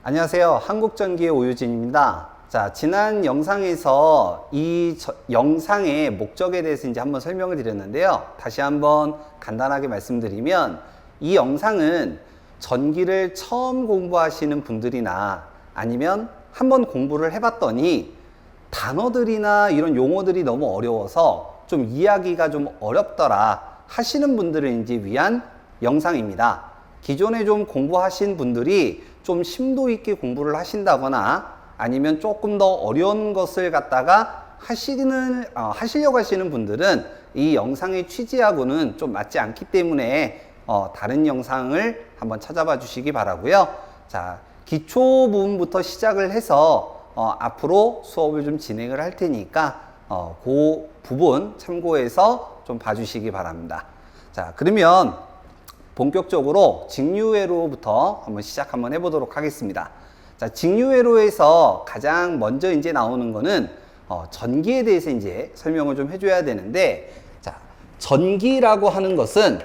안녕하세요. 한국전기의 오유진입니다. 자, 지난 영상에서 이 영상의 목적에 대해서 이제 한번 설명을 드렸는데요. 다시 한번 간단하게 말씀드리면 이 영상은 전기를 처음 공부하시는 분들이나 아니면 한번 공부를 해봤더니 단어들이나 이런 용어들이 너무 어려워서 좀 이해하기가 좀 어렵더라 하시는 분들을 이제 위한 영상입니다. 기존에 좀 공부하신 분들이 좀 심도 있게 공부를 하신다거나 아니면 조금 더 어려운 것을 갖다가 하시려고 하시는 분들은 이 영상의 취지하고는 좀 맞지 않기 때문에 다른 영상을 한번 찾아봐 주시기 바라고요. 자, 기초 부분부터 시작을 해서 앞으로 수업을 좀 진행을 할 테니까 그 부분 참고해서 좀 봐주시기 바랍니다. 자, 그러면 본격적으로 직류회로부터 한번 해보도록 하겠습니다. 자, 직류회로에서 가장 먼저 이제 나오는 거는 전기에 대해서 이제 설명을 좀 해줘야 되는데, 자, 전기라고 하는 것은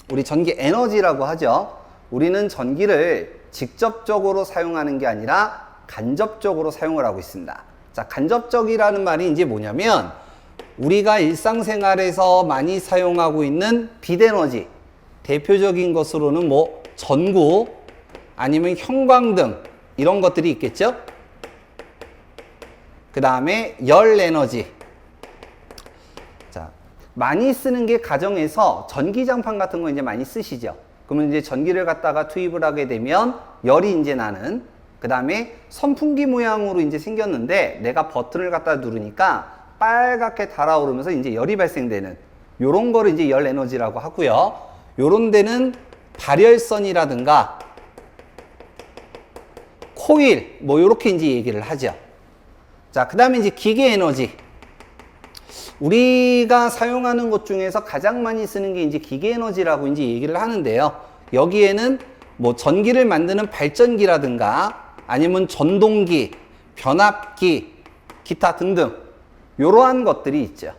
우리 전기 에너지라고 하죠. 우리는 전기를 직접적으로 사용하는 게 아니라 간접적으로 사용을 하고 있습니다. 자, 간접적이라는 말이 이제 뭐냐면 우리가 일상생활에서 많이 사용하고 있는 빛에너지, 대표적인 것으로는 뭐 전구 아니면 형광등 이런 것들이 있겠죠. 그 다음에 열 에너지. 자, 많이 쓰는 게 가정에서 전기장판 같은 거 이제 많이 쓰시죠. 그러면 이제 전기를 갖다가 투입을 하게 되면 열이 이제 나는, 그 다음에 선풍기 모양으로 이제 생겼는데 내가 버튼을 갖다 누르니까 빨갛게 달아오르면서 이제 열이 발생되는 요런 거를 이제 열 에너지라고 하고요. 요런 데는 발열선이라든가 코일 뭐 요렇게 이제 얘기를 하죠. 자, 그 다음에 이제 기계 에너지. 우리가 사용하는 것 중에서 가장 많이 쓰는 게 이제 기계 에너지라고 이제 얘기를 하는데요. 여기에는 뭐 전기를 만드는 발전기라든가 아니면 전동기, 변압기, 기타 등등 이러한 것들이 있죠.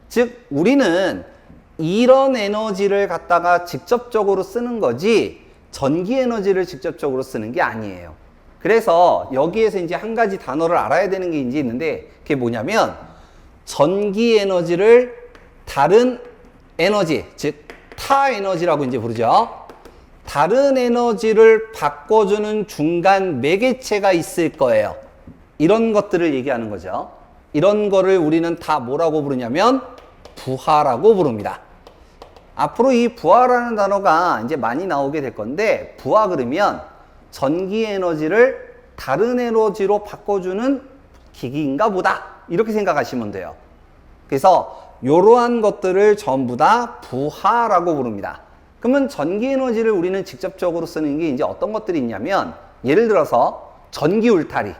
즉 우리는 이런 에너지를 갖다가 직접적으로 쓰는 거지 전기 에너지를 직접적으로 쓰는 게 아니에요. 그래서 여기에서 이제 한 가지 단어를 알아야 되는 게 이제 있는데 그게 뭐냐면 전기 에너지를 다른 에너지, 즉 타 에너지라고 이제 부르죠. 다른 에너지를 바꿔주는 중간 매개체가 있을 거예요. 이런 것들을 얘기하는 거죠. 이런 거를 우리는 다 뭐라고 부르냐면 부하라고 부릅니다. 앞으로 이 부하라는 단어가 이제 많이 나오게 될 건데, 부하 그러면 전기 에너지를 다른 에너지로 바꿔주는 기기인가 보다 이렇게 생각하시면 돼요. 그래서 이러한 것들을 전부 다 부하라고 부릅니다. 그러면 전기 에너지를 우리는 직접적으로 쓰는 게 이제 어떤 것들이 있냐면, 예를 들어서 전기 울타리,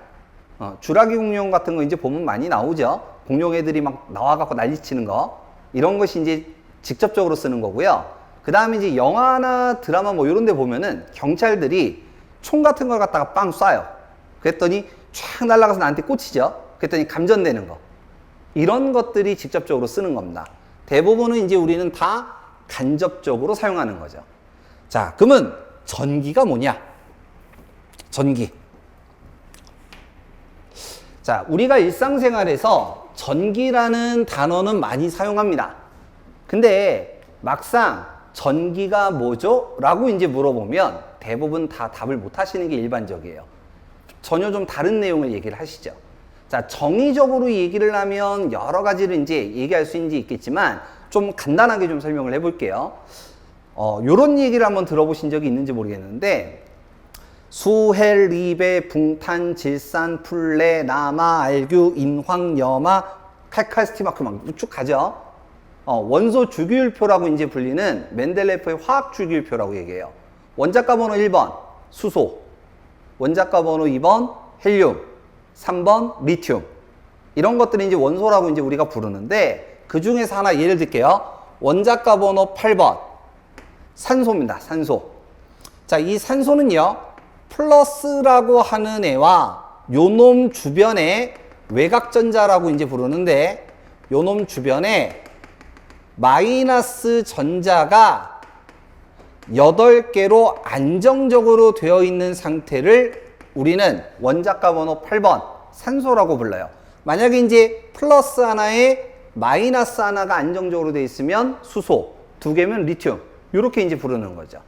주라기 공룡 같은 거 이제 보면 많이 나오죠. 공룡 애들이 막 나와갖고 난리치는 거, 이런 것이 이제 직접적으로 쓰는 거고요. 그 다음에 이제 영화나 드라마 뭐 이런 데 보면은 경찰들이 총 같은 걸 갖다가 빵 쏴요. 그랬더니 쫙 날아가서 나한테 꽂히죠. 그랬더니 감전되는 거. 이런 것들이 직접적으로 쓰는 겁니다. 대부분은 이제 우리는 다 간접적으로 사용하는 거죠. 자, 그러면 전기가 뭐냐? 전기. 자, 우리가 일상생활에서 전기라는 단어는 많이 사용합니다. 근데 막상 전기가 뭐죠? 라고 이제 물어보면 대부분 다 답을 못 하시는 게 일반적이에요. 전혀 좀 다른 내용을 얘기를 하시죠. 자, 정의적으로 얘기를 하면 여러 가지를 이제 얘기할 수 있겠지만 좀 간단하게 좀 설명을 해볼게요. 요런 얘기를 한번 들어보신 적이 있는지 모르겠는데, 수헬, 리베, 붕탄, 질산, 풀레, 나마, 알규, 인황, 염화, 칼칼, 스티마크 막 쭉 가죠. 원소 주기율표라고 이제 불리는 멘델레프의 화학 주기율표라고 얘기해요. 원자가 번호 1번 수소, 원자가 번호 2번 헬륨, 3번 리튬. 이런 것들이 이제 원소라고 이제 우리가 부르는데, 그 중에서 하나 예를 들게요. 원자가 번호 8번 산소입니다. 산소. 자, 이 산소는요, 플러스라고 하는 애와 요놈 주변에 외곽전자라고 이제 부르는데, 요놈 주변에 마이너스 전자가 8개로 안정적으로 되어 있는 상태를 우리는 원자가 번호 8번 산소라고 불러요. 만약에 이제 플러스 하나에 마이너스 하나가 안정적으로 되어 있으면 수소, 2개면 리튬. 이렇게 이제 부르는 거죠.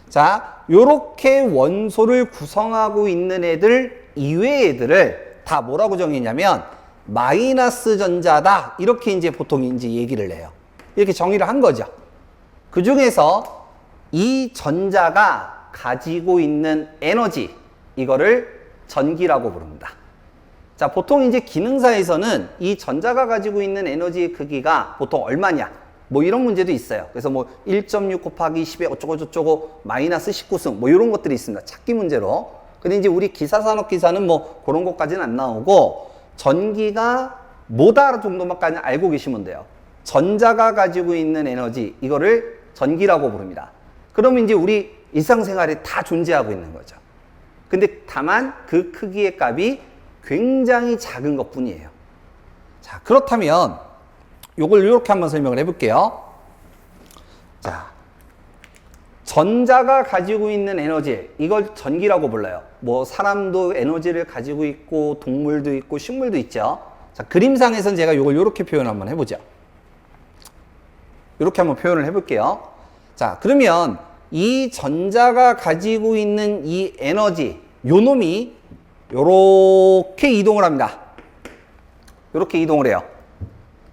자, 요렇게 원소를 구성하고 있는 애들 이외의 애들을 다 뭐라고 정의냐면 마이너스 전자다. 이렇게 이제 보통 이제 얘기를 해요. 이렇게 정의를 한 거죠. 그 중에서 이 전자가 가지고 있는 에너지, 이거를 전기라고 부릅니다. 자, 보통 이제 기능사에서는 이 전자가 가지고 있는 에너지의 크기가 보통 얼마냐? 뭐 이런 문제도 있어요. 그래서 뭐 1.6 곱하기 10에 어쩌고저쩌고 마이너스 19승 뭐 이런 것들이 있습니다. 찾기 문제로. 근데 이제 우리 기사산업기사는 뭐 그런 것까지는 안 나오고 전기가 뭐다 정도만까지 알고 계시면 돼요. 전자가 가지고 있는 에너지, 이거를 전기라고 부릅니다. 그러면 이제 우리 일상생활에 다 존재하고 있는 거죠. 근데 다만 그 크기의 값이 굉장히 작은 것 뿐이에요. 자, 그렇다면 요걸 이렇게 한번 설명을 해볼게요. 자, 전자가 가지고 있는 에너지, 이걸 전기라고 불러요. 뭐 사람도 에너지를 가지고 있고 동물도 있고 식물도 있죠. 자, 그림상에서는 제가 요걸 이렇게 표현 한번 해보죠. 이렇게 한번 표현을 해볼게요. 자, 그러면 이 전자가 가지고 있는 이 에너지, 요 놈이 요렇게 이동을 합니다. 요렇게 이동을 해요.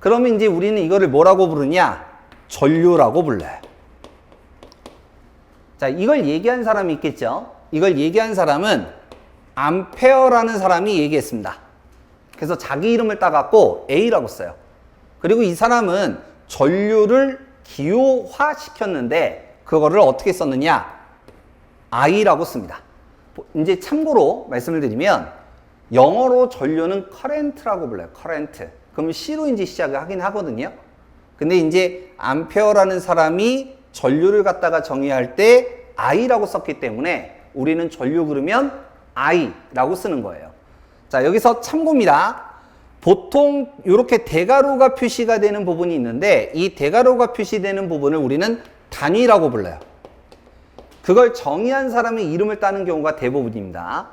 그러면 이제 우리는 이거를 뭐라고 부르냐? 전류라고 불러요. 자, 이걸 얘기한 사람이 있겠죠? 이걸 얘기한 사람은 암페어라는 사람이 얘기했습니다. 그래서 자기 이름을 따갖고 A라고 써요. 그리고 이 사람은 전류를 기호화 시켰는데 그거를 어떻게 썼느냐? I라고 씁니다. 이제 참고로 말씀을 드리면 영어로 전류는 current라고 불러요. current. 그러면 C로 이제 시작을 하긴 하거든요. 근데 이제 암페어라는 사람이 전류를 갖다가 정의할 때 I라고 썼기 때문에 우리는 전류 그러면 I라고 쓰는 거예요. 자, 여기서 참고입니다. 보통 이렇게 대괄호가 표시가 되는 부분이 있는데 이 대괄호가 표시되는 부분을 우리는 단위라고 불러요. 그걸 정의한 사람의 이름을 따는 경우가 대부분입니다.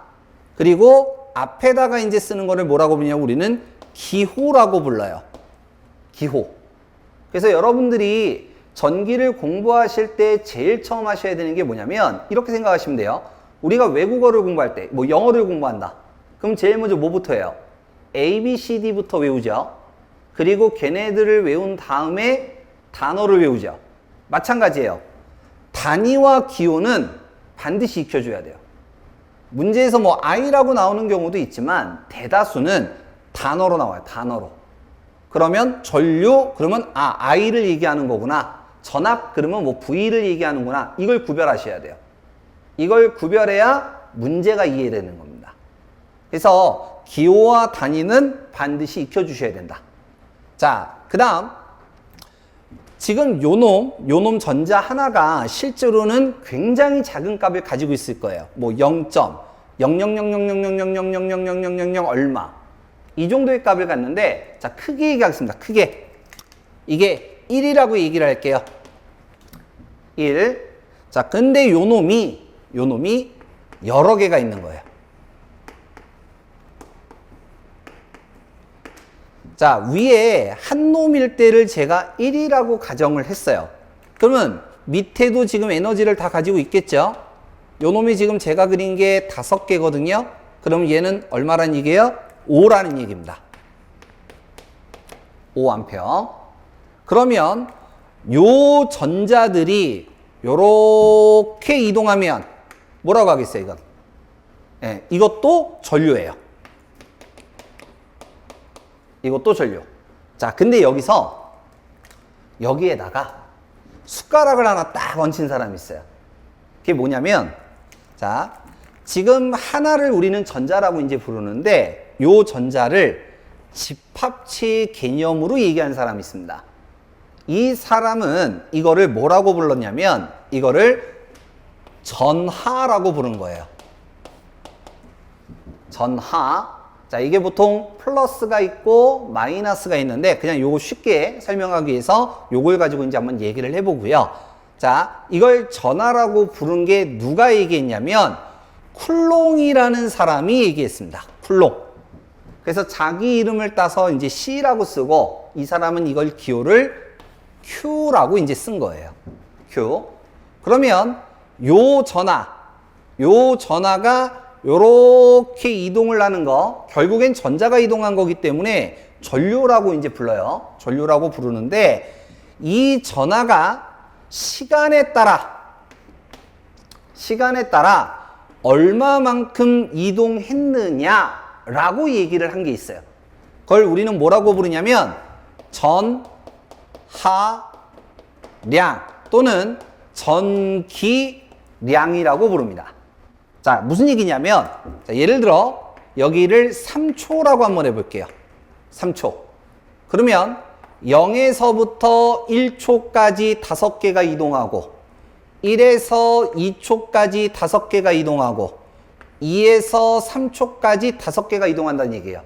그리고 앞에다가 이제 쓰는 거를 뭐라고 부르냐면 우리는 기호라고 불러요. 기호. 그래서 여러분들이 전기를 공부하실 때 제일 처음 하셔야 되는 게 뭐냐면 이렇게 생각하시면 돼요. 우리가 외국어를 공부할 때, 뭐 영어를 공부한다. 그럼 제일 먼저 뭐부터 해요? A, B, C, D부터 외우죠. 그리고 걔네들을 외운 다음에 단어를 외우죠. 마찬가지예요. 단위와 기호는 반드시 익혀줘야 돼요. 문제에서 뭐 I라고 나오는 경우도 있지만 대다수는 단어로 나와요. 단어로. 그러면 전류 그러면 I를 얘기하는 거구나. 전압 그러면 뭐 V를 얘기하는구나. 이걸 구별하셔야 돼요. 이걸 구별해야 문제가 이해되는 겁니다. 그래서 기호와 단위는 반드시 익혀주셔야 된다. 자, 그 다음 지금 요놈 전자 하나가 실제로는 굉장히 작은 값을 가지고 있을 거예요. 뭐 0.000000000000000 얼마 이 정도의 값을 갖는데 자, 크게 얘기하겠습니다. 크게 이게 1이라고 얘기를 할게요. 1. 자, 근데 요놈이 여러 개가 있는 거예요. 자, 위에 한 놈일 때를 제가 1이라고 가정을 했어요. 그러면 밑에도 지금 에너지를 다 가지고 있겠죠? 요 놈이 지금 제가 그린 게 5개거든요. 그럼 얘는 얼마란 얘기예요? 5라는 얘기입니다. 5A. 그러면 요 전자들이 요렇게 이동하면 뭐라고 하겠어요, 이건? 예, 이것도 전류예요. 이것도 전류. 자, 근데 여기에다가 숟가락을 하나 딱 얹힌 사람이 있어요. 그게 뭐냐면, 자, 지금 하나를 우리는 전자라고 이제 부르는데, 요 전자를 집합체의 개념으로 얘기하는 사람이 있습니다. 이 사람은 이거를 뭐라고 불렀냐면, 이거를 전하라고 부른 거예요. 전하. 자, 이게 보통 플러스가 있고 마이너스가 있는데 그냥 요거 쉽게 설명하기 위해서 요걸 가지고 이제 한번 얘기를 해보고요. 자, 이걸 전하라고 부른 게 누가 얘기했냐면 쿨롱이라는 사람이 얘기했습니다. 쿨롱. 그래서 자기 이름을 따서 이제 C라고 쓰고 이 사람은 이걸 기호를 Q라고 이제 쓴 거예요. Q. 그러면 요 전하가 요렇게 이동을 하는 거 결국엔 전자가 이동한 거기 때문에 전류라고 이제 불러요. 전류라고 부르는데 이 전하가 시간에 따라 얼마만큼 이동했느냐라고 얘기를 한 게 있어요. 그걸 우리는 뭐라고 부르냐면 전하량 또는 전기량이라고 부릅니다. 자, 무슨 얘기냐면 자, 예를 들어 여기를 3초라고 한번 해볼게요. 3초. 그러면 0에서부터 1초까지 5개가 이동하고 1에서 2초까지 5개가 이동하고 2에서 3초까지 5개가 이동한다는 얘기예요.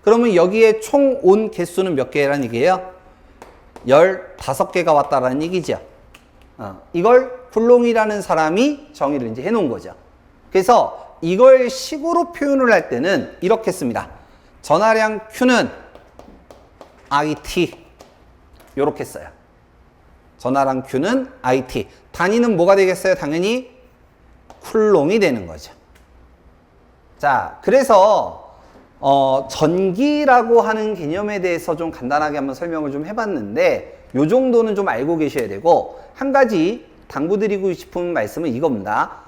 그러면 여기에 총 온 개수는 몇 개라는 얘기예요? 15개가 왔다라는 얘기죠. 이걸 쿨롱이라는 사람이 정의를 이제 해놓은 거죠. 그래서 이걸 식으로 표현을 할 때는 이렇게 씁니다. 전하량 Q는 IT 요렇게 써요. 전하량 Q는 IT. 단위는 뭐가 되겠어요? 당연히 쿨롱이 되는 거죠. 자, 그래서 전기라고 하는 개념에 대해서 좀 간단하게 한번 설명을 좀 해봤는데 요 정도는 좀 알고 계셔야 되고 한 가지 당부드리고 싶은 말씀은 이겁니다.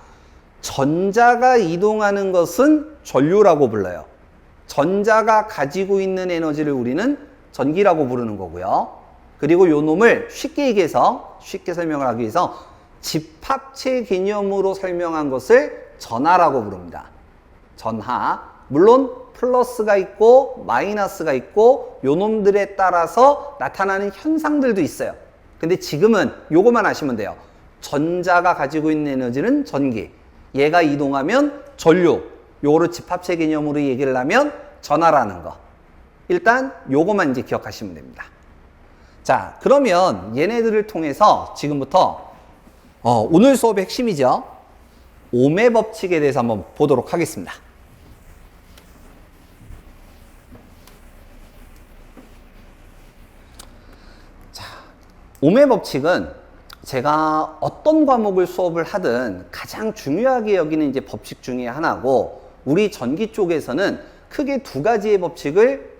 전자가 이동하는 것은 전류라고 불러요. 전자가 가지고 있는 에너지를 우리는 전기라고 부르는 거고요. 그리고 요 놈을 쉽게 설명을 하기 위해서 집합체 개념으로 설명한 것을 전하라고 부릅니다. 전하. 물론 플러스가 있고 마이너스가 있고 요 놈들에 따라서 나타나는 현상들도 있어요. 근데 지금은 요거만 아시면 돼요. 전자가 가지고 있는 에너지는 전기. 얘가 이동하면 전류. 요거를 집합체 개념으로 얘기를 하면 전하라는 거. 일단 요거만 이제 기억하시면 됩니다. 자, 그러면 얘네들을 통해서 지금부터 오늘 수업의 핵심이죠. 오음의 법칙에 대해서 한번 보도록 하겠습니다. 자, 오음의 법칙은 제가 어떤 과목을 수업을 하든 가장 중요하게 여기는 이제 법칙 중에 하나고 우리 전기 쪽에서는 크게 두 가지의 법칙을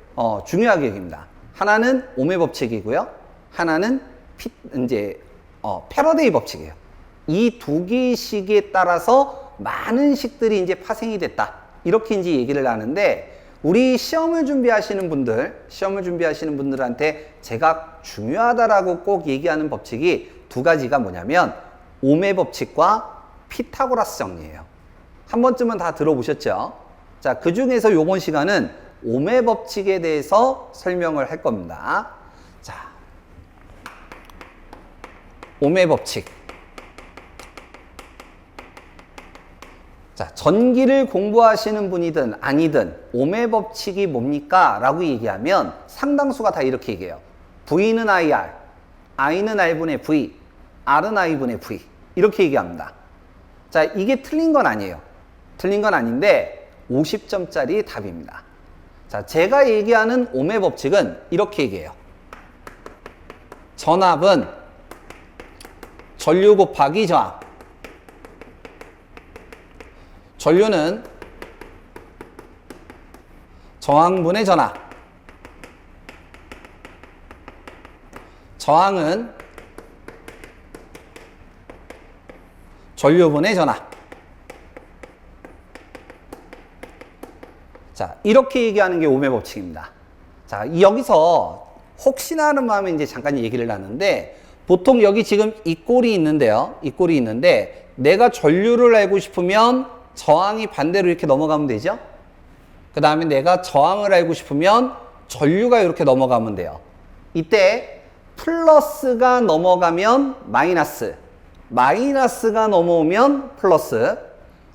중요하게 여깁니다. 하나는 오음의 법칙이고요. 하나는 패러데이 법칙이에요. 이 두 개의 식에 따라서 많은 식들이 이제 파생이 됐다. 이렇게 이제 얘기를 하는데 우리 시험을 준비하시는 분들한테 제가 중요하다라고 꼭 얘기하는 법칙이 두 가지가 뭐냐면 오음의 법칙과 피타고라스 정리예요. 한 번쯤은 다 들어보셨죠? 자, 그 중에서 이번 시간은 오음의 법칙에 대해서 설명을 할 겁니다. 자, 오음의 법칙. 자, 전기를 공부하시는 분이든 아니든 오음의 법칙이 뭡니까? 라고 얘기하면 상당수가 다 이렇게 얘기해요. V는 IR, I는 R분의 V, R은 I분의 V. 이렇게 얘기합니다. 자, 이게 틀린 건 아니에요. 틀린 건 아닌데 50점짜리 답입니다. 자, 제가 얘기하는 오음의 법칙은 이렇게 얘기해요. 전압은 전류 곱하기 저항. 전류는 저항분의 전압. 저항은 전류분의 전압. 자, 이렇게 얘기하는 게 오음의 법칙입니다. 자, 여기서 혹시나 하는 마음에 이제 잠깐 얘기를 하는데 보통 여기 지금 이 꼴이 있는데요. 이 꼴이 있는데 내가 전류를 알고 싶으면 저항이 반대로 이렇게 넘어가면 되죠. 그 다음에 내가 저항을 알고 싶으면 전류가 이렇게 넘어가면 돼요. 이때 플러스가 넘어가면 마이너스, 마이너스가 넘어오면 플러스,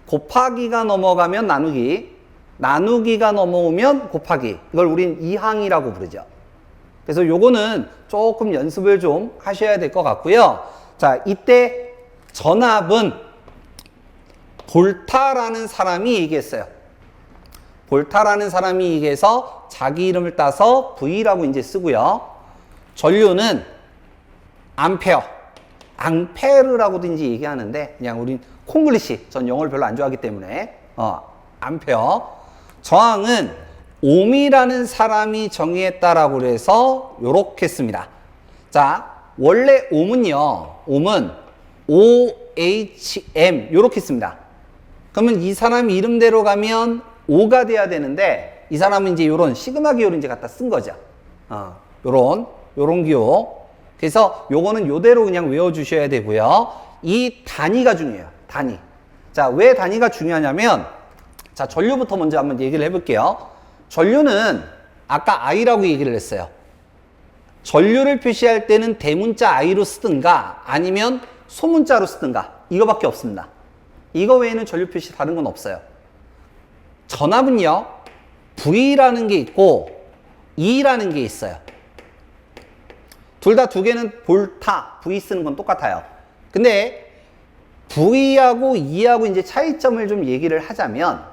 곱하기가 넘어가면 나누기, 나누기가 넘어오면 곱하기. 이걸 우린 이항이라고 부르죠. 그래서 요거는 조금 연습을 좀 하셔야 될 것 같고요. 자, 이때 전압은 볼타라는 사람이 얘기했어요. 볼타라는 사람이 얘기해서 자기 이름을 따서 V라고 이제 쓰고요. 전류는 암페어, 앙페르라고도 이제 얘기하는데 그냥 우린 콩글리시, 전 영어를 별로 안 좋아하기 때문에 암페어. 저항은 옴이라는 사람이 정의했다라고 그래서 요렇게 씁니다. 자, 원래 옴은 OHM 요렇게 씁니다. 그러면 이 사람 이름대로 가면 O가 돼야 되는데 이 사람은 이제 요런 시그마 기호를 이제 갖다 쓴 거죠. 요런 기호. 그래서 요거는 요대로 그냥 외워주셔야 되고요. 이 단위가 중요해요. 단위. 자, 왜 단위가 중요하냐면, 자, 전류부터 먼저 한번 얘기를 해볼게요. 전류는 아까 I라고 얘기를 했어요. 전류를 표시할 때는 대문자 I로 쓰든가 아니면 소문자로 쓰든가 이거밖에 없습니다. 이거 외에는 전류 표시 다른 건 없어요. 전압은요, V라는 게 있고 E라는 게 있어요. 둘 다 두 개는 볼타, V 쓰는 건 똑같아요. 근데 V하고 E하고 이제 차이점을 좀 얘기를 하자면,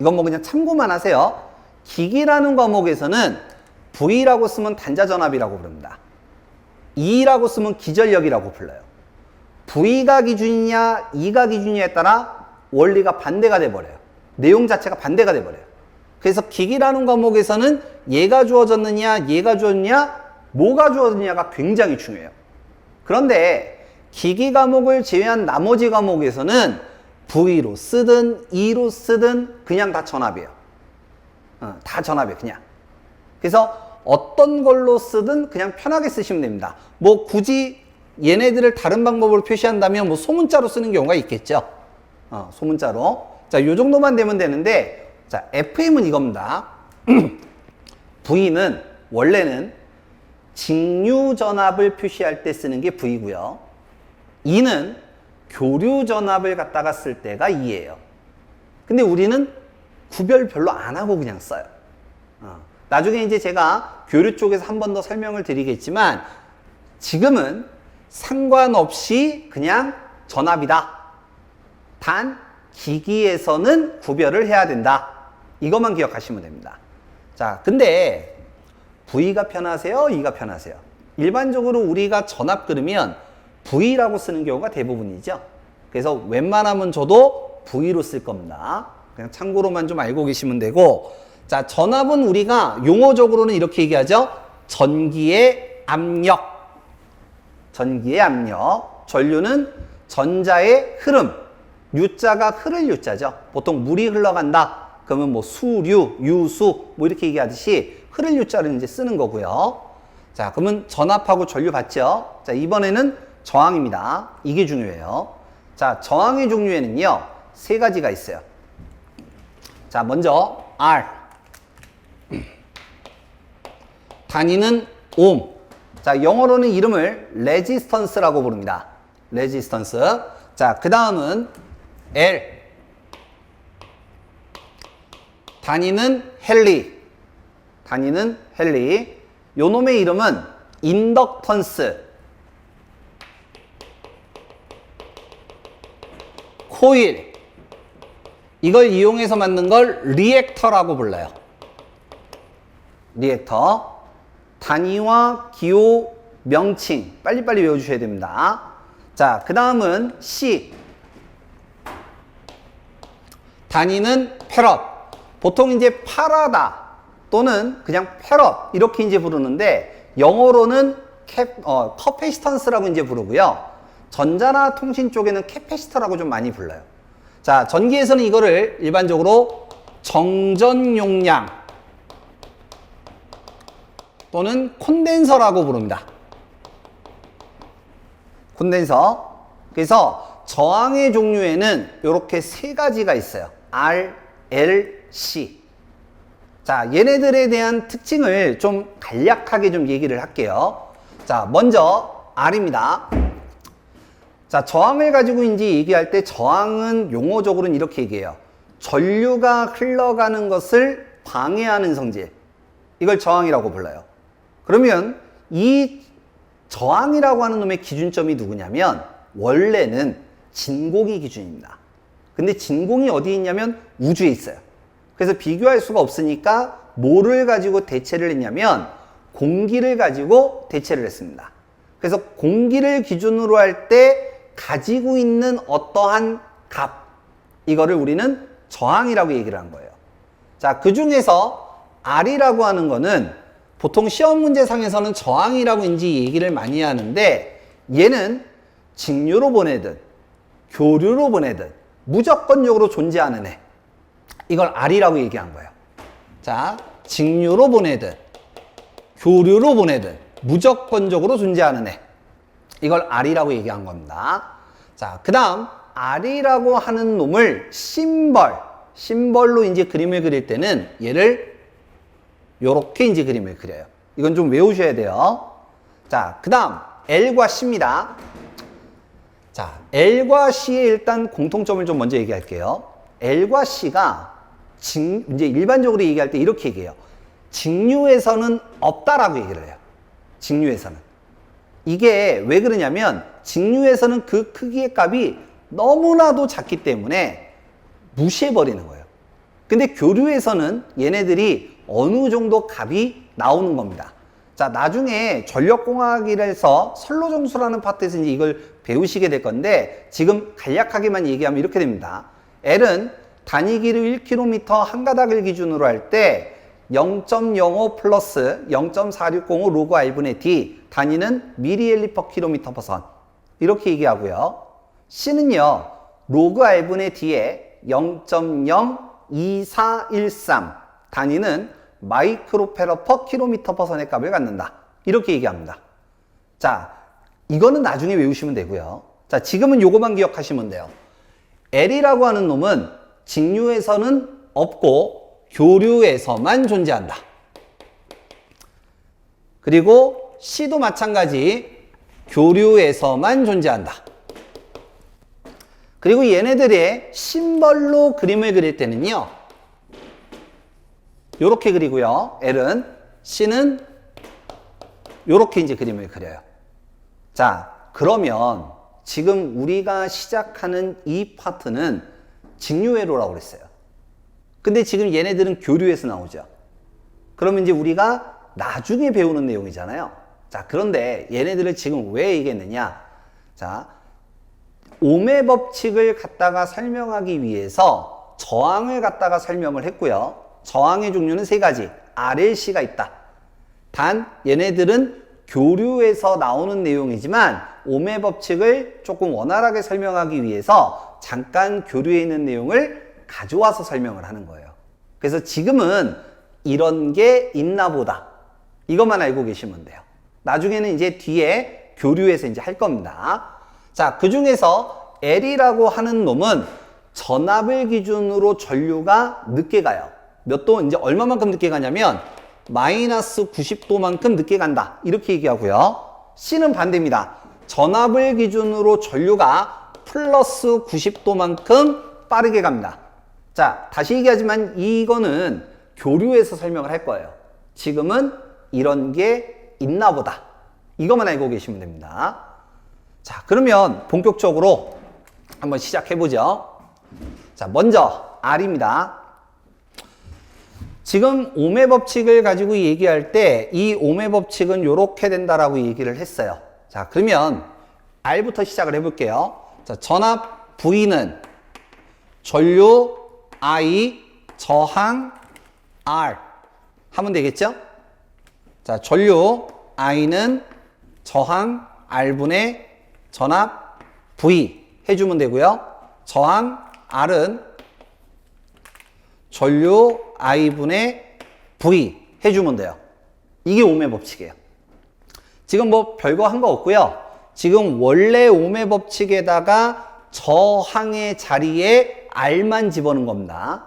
이건 뭐 그냥 참고만 하세요. 기기라는 과목에서는 V라고 쓰면 단자전압이라고 부릅니다. E라고 쓰면 기전력이라고 불러요. V가 기준이냐 E가 기준이냐에 따라 원리가 반대가 돼버려요. 내용 자체가 반대가 돼버려요. 그래서 기기라는 과목에서는 얘가 주어졌느냐 얘가 주어졌느냐 뭐가 주어졌느냐가 굉장히 중요해요. 그런데 기기 과목을 제외한 나머지 과목에서는 V로 쓰든 E로 쓰든 그냥 다 전압이에요. 다 전압이에요, 그냥. 그래서 어떤 걸로 쓰든 그냥 편하게 쓰시면 됩니다. 뭐 굳이 얘네들을 다른 방법으로 표시한다면 뭐 소문자로 쓰는 경우가 있겠죠. 소문자로. 자, 요 정도만 되면 되는데, 자, FM은 이겁니다. V는 원래는 직류 전압을 표시할 때 쓰는 게 V고요. E는 교류 전압을 갖다가 쓸 때가 E예요. 근데 우리는 구별 별로 안 하고 그냥 써요. 나중에 이제 제가 교류 쪽에서 한 번 더 설명을 드리겠지만 지금은 상관없이 그냥 전압이다. 단 기기에서는 구별을 해야 된다. 이것만 기억하시면 됩니다. 자, 근데 V가 편하세요? E가 편하세요? 일반적으로 우리가 전압 들으면 V라고 쓰는 경우가 대부분이죠. 그래서 웬만하면 저도 V로 쓸 겁니다. 그냥 참고로만 좀 알고 계시면 되고, 자, 전압은 우리가 용어적으로는 이렇게 얘기하죠. 전기의 압력. 전기의 압력. 전류는 전자의 흐름. 유자가 흐를 유자죠. 보통 물이 흘러간다. 그러면 뭐 수류, 유수 뭐 이렇게 얘기하듯이 흐를 유자를 이제 쓰는 거고요. 자, 그러면 전압하고 전류 봤죠? 자, 이번에는 저항입니다. 이게 중요해요. 자, 저항의 종류에는요, 세 가지가 있어요. 자, 먼저 R. 단위는 옴. 자, 영어로는 이름을 레지스턴스라고 부릅니다. 레지스턴스. 자, 그 다음은 L. 단위는 헨리. 단위는 헨리. 요 놈의 이름은 인덕턴스. 코일. 이걸 이용해서 만든 걸 리액터라고 불러요. 리액터. 단위와 기호, 명칭 빨리빨리 외워주셔야 됩니다. 자, 그 다음은 C. 단위는 패럿. 보통 이제 파라다 또는 그냥 패럿 이렇게 이제 부르는데 영어로는 커패시턴스라고 이제 부르고요. 전자나 통신 쪽에는 캐패시터라고 좀 많이 불러요. 자, 전기에서는 이거를 일반적으로 정전 용량 또는 콘덴서라고 부릅니다. 콘덴서. 그래서 저항의 종류에는 이렇게 세 가지가 있어요. R, L, C. 자, 얘네들에 대한 특징을 좀 간략하게 좀 얘기를 할게요. 자, 먼저 R입니다. 자, 저항을 가지고 이제 얘기할 때 저항은 용어적으로는 이렇게 얘기해요. 전류가 흘러가는 것을 방해하는 성질. 이걸 저항이라고 불러요. 그러면 이 저항이라고 하는 놈의 기준점이 누구냐면 원래는 진공이 기준입니다. 근데 진공이 어디 있냐면 우주에 있어요. 그래서 비교할 수가 없으니까 뭐를 가지고 대체를 했냐면 공기를 가지고 대체를 했습니다. 그래서 공기를 기준으로 할 때 가지고 있는 어떠한 값, 이거를 우리는 저항이라고 얘기를 한 거예요. 자, 그 중에서 R이라고 하는 거는 보통 시험 문제상에서는 저항이라고 인지 얘기를 많이 하는데, 얘는 직류로 보내든 교류로 보내든 무조건적으로 존재하는 애, 이걸 R이라고 얘기한 거예요. 자, 직류로 보내든 교류로 보내든 무조건적으로 존재하는 애, 이걸 R이라고 얘기한 겁니다. 자, 그 다음 R이라고 하는 놈을 심벌로 이제 그림을 그릴 때는 얘를 요렇게 이제 그림을 그려요. 이건 좀 외우셔야 돼요. 자, 그 다음 L과 C입니다. 자, L과 C의 일단 공통점을 좀 먼저 얘기할게요. L과 C가 이제 일반적으로 얘기할 때 이렇게 얘기해요. 직류에서는 없다라고 얘기를 해요. 직류에서는. 이게 왜 그러냐면 직류에서는 그 크기의 값이 너무나도 작기 때문에 무시해버리는 거예요. 근데 교류에서는 얘네들이 어느 정도 값이 나오는 겁니다. 자, 나중에 전력공학이라서 선로정수라는 파트에서 이제 이걸 배우시게 될 건데, 지금 간략하게만 얘기하면 이렇게 됩니다. L은 단위 기류 1km 한 가닥을 기준으로 할 때 0.05 플러스 0.4605 로그 R분의 D, 단위는 미리엘리 퍼 킬로미터 퍼선, 이렇게 얘기하고요. C는요, 로그 R분의 D에 0.02413, 단위는 마이크로페러 퍼 킬로미터 퍼선의 값을 갖는다, 이렇게 얘기합니다. 자, 이거는 나중에 외우시면 되고요. 자, 지금은 요거만 기억하시면 돼요. L이라고 하는 놈은 직류에서는 없고 교류에서만 존재한다. 그리고 C도 마찬가지, 교류에서만 존재한다. 그리고 얘네들의 심벌로 그림을 그릴 때는요, 요렇게 그리고요. L은, C는 요렇게 이제 그림을 그려요. 자, 그러면 지금 우리가 시작하는 이 파트는 직류회로라고 그랬어요. 근데 지금 얘네들은 교류에서 나오죠. 그러면 이제 우리가 나중에 배우는 내용이잖아요. 자, 그런데 얘네들을 지금 왜 얘기했느냐? 자, 옴의 법칙을 갖다가 설명하기 위해서 저항을 갖다가 설명을 했고요. 저항의 종류는 세 가지, RLC가 있다. 단 얘네들은 교류에서 나오는 내용이지만 옴의 법칙을 조금 원활하게 설명하기 위해서 잠깐 교류에 있는 내용을 가져와서 설명을 하는 거예요. 그래서 지금은 이런 게 있나 보다, 이것만 알고 계시면 돼요. 나중에는 이제 뒤에 교류에서 이제 할 겁니다. 자, 그 중에서 L이라고 하는 놈은 전압을 기준으로 전류가 늦게 가요. 몇 도, 이제 얼마만큼 늦게 가냐면 마이너스 90도만큼 늦게 간다, 이렇게 얘기하고요. C는 반대입니다. 전압을 기준으로 전류가 플러스 90도만큼 빠르게 갑니다. 자, 다시 얘기하지만 이거는 교류에서 설명을 할 거예요. 지금은 이런 게 있나 보다, 이것만 알고 계시면 됩니다. 자, 그러면 본격적으로 한번 시작해보죠. 자, 먼저 R입니다. 지금 옴의 법칙을 가지고 얘기할 때 이 옴의 법칙은 이렇게 된다라고 얘기를 했어요. 자, 그러면 R부터 시작을 해볼게요. 자, 전압 V는 전류 I, 저항 R 하면 되겠죠? 자, 전류 I는 저항 R분의 전압 V 해주면 되고요. 저항 R은 전류 I분의 V 해주면 돼요. 이게 옴의 법칙이에요. 지금 뭐 별거 한 거 없고요. 지금 원래 옴의 법칙에다가 저항의 자리에 R만 집어넣은 겁니다.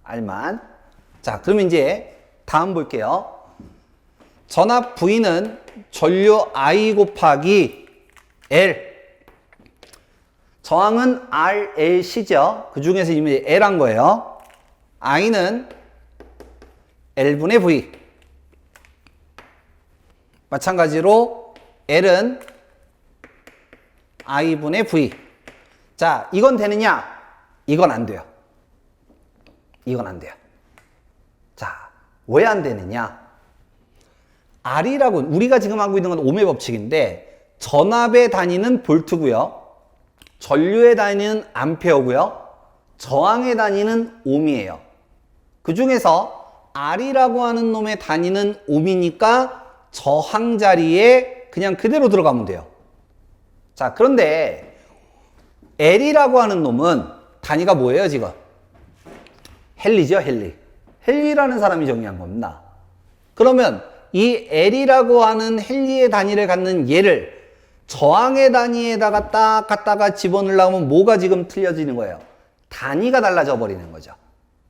R만. 자, 그러면 이제 다음 볼게요. 전압 V는 전류 I 곱하기 L. 저항은 RLC죠. 그 중에서 이미 L 한 거예요. I는 L분의 V. 마찬가지로 L은 I분의 V. 자, 이건 되느냐? 이건 안 돼요. 이건 안 돼요. 자, 왜 안 되느냐? R이라고, 우리가 지금 하고 있는 건 ohm의 법칙인데, 전압의 단위는 볼트고요. 전류의 단위는 암페어고요. 저항의 단위는 ohm이에요. 그 중에서 R이라고 하는 놈의 단위는 ohm이니까 저항 자리에 그냥 그대로 들어가면 돼요. 자, 그런데 L이라고 하는 놈은 단위가 뭐예요, 지금? 헨리죠, 헨리. 헨리라는 사람이 정의한 겁니다. 그러면 이 L이라고 하는 헨리의 단위를 갖는 얘를 저항의 단위에다가 딱 갖다가 집어넣으려면 뭐가 지금 틀려지는 거예요? 단위가 달라져 버리는 거죠.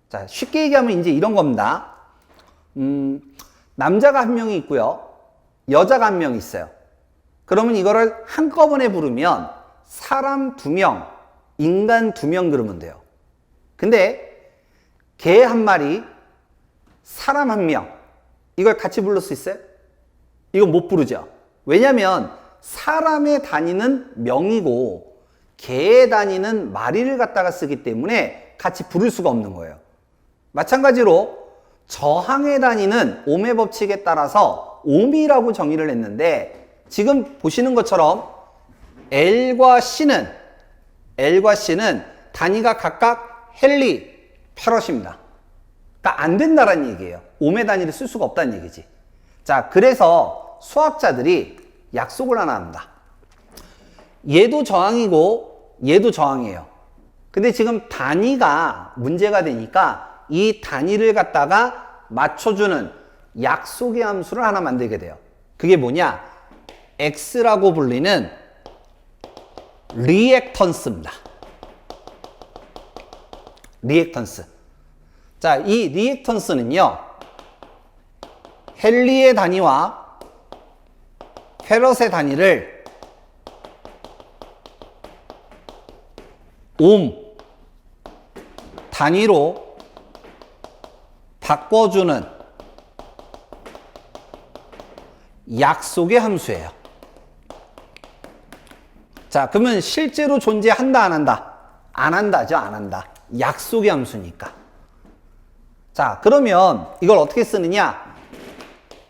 자, 쉽게 얘기하면 이제 이런 겁니다. 남자가 한 명이 있고요. 여자가 한 명 있어요. 그러면 이거를 한꺼번에 부르면 사람 2명, 인간 2명 그러면 돼요. 근데 개 한 마리, 사람 1명, 이걸 같이 부를 수 있어요? 이거 못 부르죠. 왜냐면 사람의 단위는 명이고 개의 단위는 마리를 갖다가 쓰기 때문에 같이 부를 수가 없는 거예요. 마찬가지로 저항의 단위는 ohm의 법칙에 따라서 ohm이라고 정의를 했는데, 지금 보시는 것처럼 L과 C는 단위가 각각 헨리, 페럿입니다. 그러니까 안 된다라는 얘기예요. ohm의 단위를 쓸 수가 없다는 얘기지. 자, 그래서 수학자들이 약속을 하나 합니다. 얘도 저항이고 얘도 저항이에요. 근데 지금 단위가 문제가 되니까 이 단위를 갖다가 맞춰주는 약속의 함수를 하나 만들게 돼요. 그게 뭐냐? X라고 불리는 리액턴스입니다. 리액턴스. 자, 이 리액턴스는요, 헨리의 단위와 페럿의 단위를 옴 단위로 바꿔주는 약속의 함수예요. 자, 그러면 실제로 존재한다, 안 한다? 안 한다죠, 안 한다. 약속의 함수니까. 자, 그러면 이걸 어떻게 쓰느냐?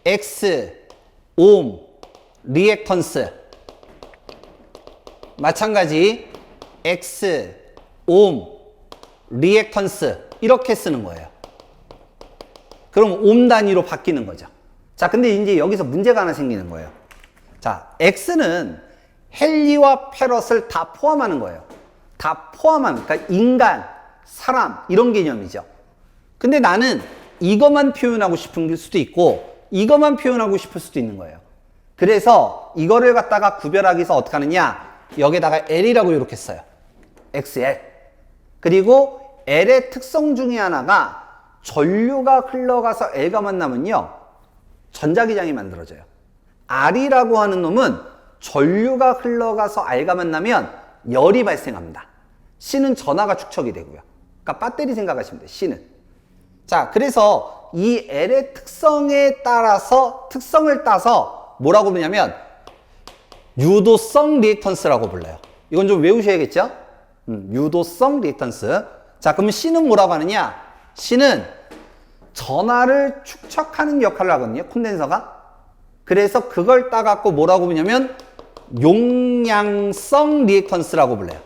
X, 옴, 리액턴스. 마찬가지 X, 옴, 리액턴스. 이렇게 쓰는 거예요. 그럼 옴 단위로 바뀌는 거죠. 자, 근데 이제 여기서 문제가 하나 생기는 거예요. 자, X는 헨리와 페럿을 다 포함하는 거예요. 다 포함하는, 그러니까 인간, 사람, 이런 개념이죠. 근데 나는 이것만 표현하고 싶은 수도 있고 이것만 표현하고 싶을 수도 있는 거예요. 그래서 이거를 갖다가 구별하기 위해서 어떻게 하느냐? 여기다가 L이라고 이렇게 써요. XL. 그리고 L의 특성 중에 하나가 전류가 흘러가서 L과 만나면요, 전자기장이 만들어져요. R이라고 하는 놈은 전류가 흘러가서 R과 만나면 열이 발생합니다. C는 전하가 축적이 되고요. 그러니까 배터리 생각하시면 돼요. C는. 자, 그래서 이 L의 특성에 따라서, 특성을 따서 뭐라고 부르냐면 유도성 리액턴스라고 불러요. 이건 좀 외우셔야겠죠? 유도성 리액턴스. 자, 그러면 C는 뭐라고 하느냐? C는 전하를 축적하는 역할을 하거든요, 콘덴서가. 그래서 그걸 따갖고 뭐라고 부르냐면 용량성 리액턴스라고 불러요.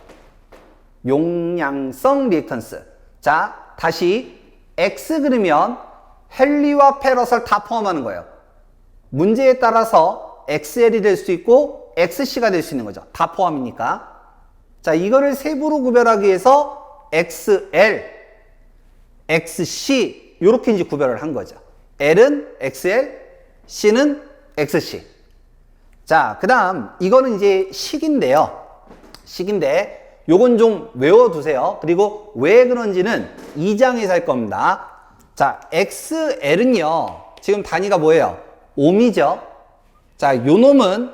용량성 리액턴스. 자, 다시 X 그러면 헨리와 페럿을 다 포함하는 거예요. 문제에 따라서 XL이 될 수 있고 XC가 될 수 있는 거죠. 다 포함이니까. 자, 이거를 세부로 구별하기 위해서 XL, XC 이렇게 이제 구별을 한 거죠. L은 XL, C는 XC. 자, 그 다음 이거는 이제 식인데요. 식인데 요건 좀 외워두세요. 그리고 왜 그런지는 2장에서 할 겁니다. 자, XL은요, 지금 단위가 뭐예요? ohm이죠. 자, 요 놈은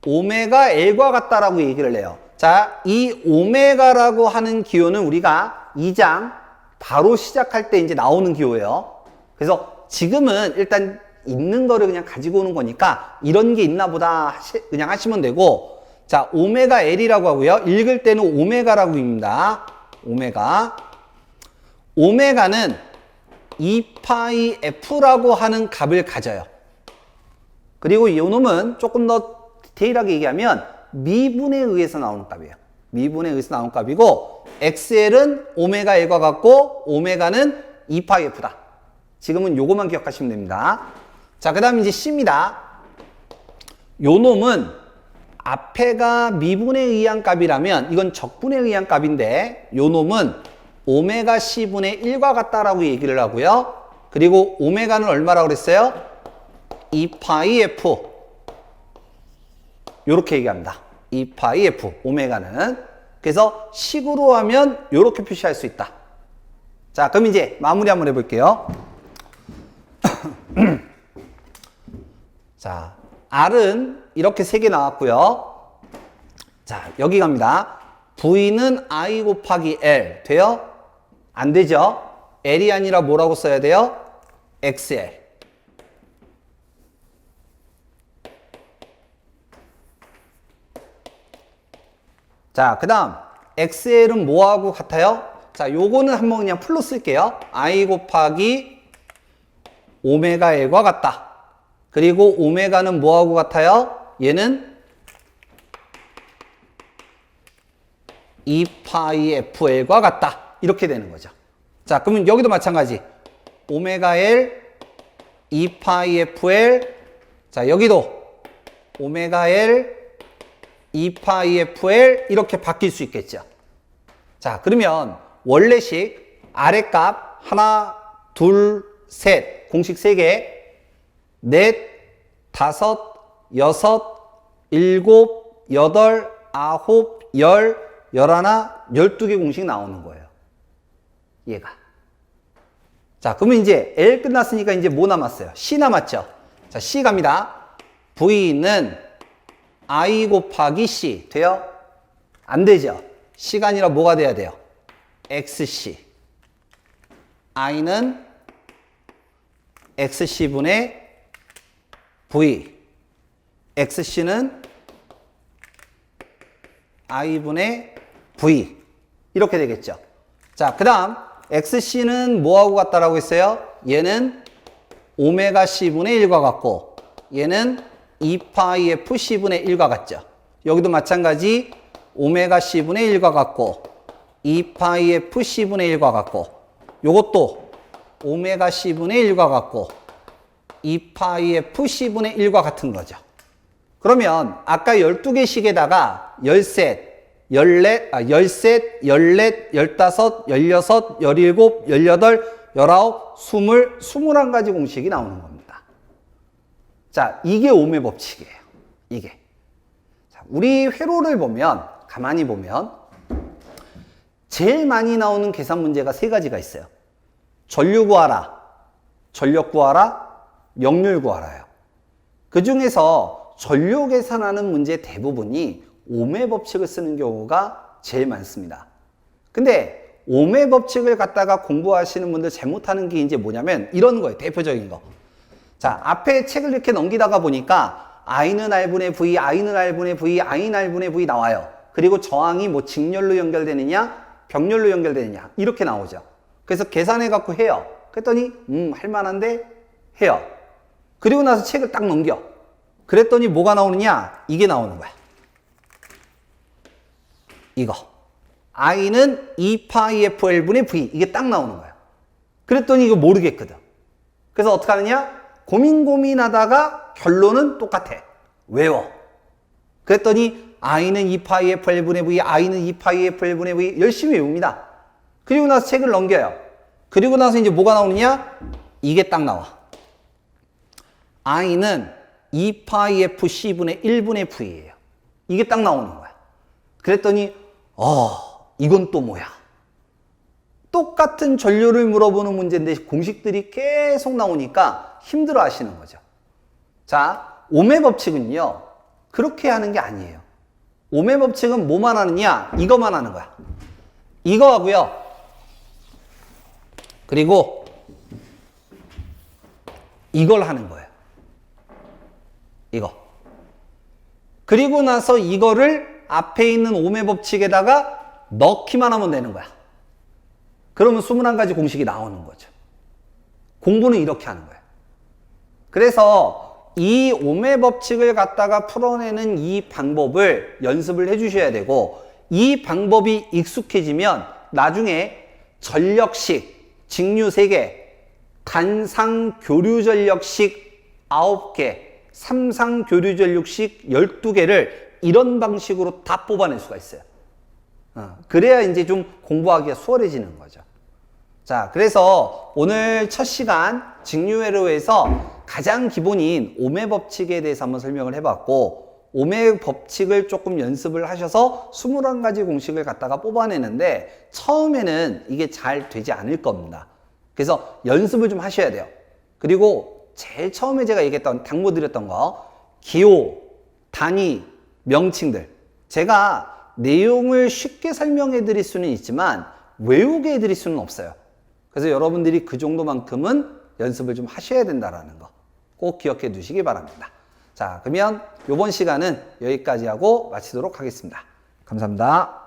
오메가 L과 같다라고 얘기를 해요. 자, 이 오메가라고 하는 기호는 우리가 2장 바로 시작할 때 이제 나오는 기호예요. 그래서 지금은 일단 있는 거를 그냥 가지고 오는 거니까 이런 게 있나 보다 그냥 하시면 되고, 자, 오메가 L이라고 하고요. 읽을 때는 오메가라고 읽습니다. 오메가. 오메가는 2파이 F라고 하는 값을 가져요. 그리고 이 놈은 조금 더 디테일하게 얘기하면 미분에 의해서 나오는 값이에요. 미분에 의해서 나오는 값이고 XL은 오메가 L과 같고 오메가는 2파이 F다. 지금은 요거만 기억하시면 됩니다. 자, 그 다음 이제 C입니다. 요 놈은 앞에가 미분에 의한 값이라면 이건 적분에 의한 값인데 요 놈은 오메가 C분의 1과 같다라고 얘기를 하고요. 그리고 오메가는 얼마라고 그랬어요? 2파이 F. 요렇게 얘기합니다. 2파이 F, 오메가는. 그래서 식으로 하면 요렇게 표시할 수 있다. 자, 그럼 이제 마무리 한번 해볼게요. 자, R은 이렇게 3개 나왔고요. 자, 여기 갑니다. V는 I 곱하기 L 돼요? 안 되죠? L이 아니라 뭐라고 써야 돼요? XL. 자, 그 다음 XL은 뭐하고 같아요? 자, 요거는 한번 그냥 풀로 쓸게요. I 곱하기 오메가 L과 같다. 그리고 오메가는 뭐하고 같아요? 얘는 2파이 FL과 같다. 이렇게 되는 거죠. 자, 그러면 여기도 마찬가지. 오메가 L, 2파이 FL. 자, 여기도 오메가 L, 2파이 FL 이렇게 바뀔 수 있겠죠. 자, 그러면 원래식 아래값 하나, 둘, 셋, 공식 3개, 넷, 다섯, 여섯, 일곱, 여덟, 아홉, 열, 열하나, 12개 공식 나오는 거예요. 얘가. 자, 그러면 이제 L 끝났으니까 이제 뭐 남았어요? C 남았죠? 자, C 갑니다. V는 I 곱하기 C 돼요? 안 되죠? C가 아니라 뭐가 돼야 돼요? XC. I는 XC분의 V. XC는 I분의 V. 이렇게 되겠죠. 자, 그 다음 XC는 뭐하고 같다라고 했어요? 얘는 오메가 C분의 1과 같고 얘는 2파이 F C분의 1과 같죠. 여기도 마찬가지 오메가 C분의 1과 같고 2파이 F C분의 1과 같고 요것도 오메가 C분의 1과 같고 2파이 F C분의 1과 같은 거죠. 그러면 아까 12개씩에다가 13, 14, 13, 14, 15, 16, 17, 18, 19, 20, 21가지 공식이 나오는 겁니다. 자, 이게 오메 법칙이에요. 이게. 자, 우리 회로를 보면, 가만히 보면, 제일 많이 나오는 계산 문제가 3가지가 있어요. 전류 구하라, 전력 구하라, 역률 구하라요. 그 중에서 전류 계산하는 문제 대부분이 오메 법칙을 쓰는 경우가 제일 많습니다. 근데 오메 법칙을 갖다가 공부하시는 분들 잘못하는 게 이제 뭐냐면 이런 거예요. 대표적인 거. 자, 앞에 책을 이렇게 넘기다가 보니까 I는 R분의 V, I는 R분의 V, I는 R분의 V 나와요. 그리고 저항이 뭐 직렬로 연결되느냐, 병렬로 연결되느냐 이렇게 나오죠. 그래서 계산해 갖고 해요. 그랬더니 할만한데 해요. 그리고 나서 책을 딱 넘겨. 그랬더니 뭐가 나오느냐? 이게 나오는 거야. 이거. I는 2파이 FL분의 V. 이게 딱 나오는 거야. 그랬더니 이거 모르겠거든. 그래서 어떻게 하느냐? 고민하다가 결론은 똑같아. 외워. 그랬더니 I는 2파이 FL분의 V, I는 2파이 FL분의 V 열심히 외웁니다. 그리고 나서 책을 넘겨요. 그리고 나서 이제 뭐가 나오느냐? 이게 딱 나와. I는 2파이 FC분의 1분의 V예요. 이게 딱 나오는 거야. 그랬더니 이건 또 뭐야? 똑같은 전류를 물어보는 문제인데 공식들이 계속 나오니까 힘들어 하시는 거죠. 자, 오메 법칙은요. 그렇게 하는 게 아니에요. 오메 법칙은 뭐만 하느냐? 이거만 하는 거야. 이거 하고요. 그리고 이걸 하는 거예요. 이거. 그리고 나서 이거를 앞에 있는 오매 법칙에다가 넣기만 하면 되는 거야. 그러면 21가지 공식이 나오는 거죠. 공부는 이렇게 하는 거예요. 그래서 이 오매 법칙을 갖다가 풀어내는 이 방법을 연습을 해 주셔야 되고, 이 방법이 익숙해지면 나중에 전력식, 직류 3개, 단상 교류 전력식 9개, 삼상 교류 전력식 12개를 이런 방식으로 다 뽑아낼 수가 있어요. 그래야 이제 좀 공부하기가 수월해지는 거죠. 자, 그래서 오늘 첫 시간 직류회로에서 가장 기본인 오매 법칙에 대해서 한번 설명을 해봤고, 오매 법칙을 조금 연습을 하셔서 21가지 공식을 갖다가 뽑아내는데 처음에는 이게 잘 되지 않을 겁니다. 그래서 연습을 좀 하셔야 돼요. 그리고 제일 처음에 제가 얘기했던, 당부드렸던 거, 기호, 단위, 명칭들. 제가 내용을 쉽게 설명해 드릴 수는 있지만 외우게 해 드릴 수는 없어요. 그래서 여러분들이 그 정도만큼은 연습을 좀 하셔야 된다는 거 꼭 기억해 두시기 바랍니다. 자, 그러면 이번 시간은 여기까지 하고 마치도록 하겠습니다. 감사합니다.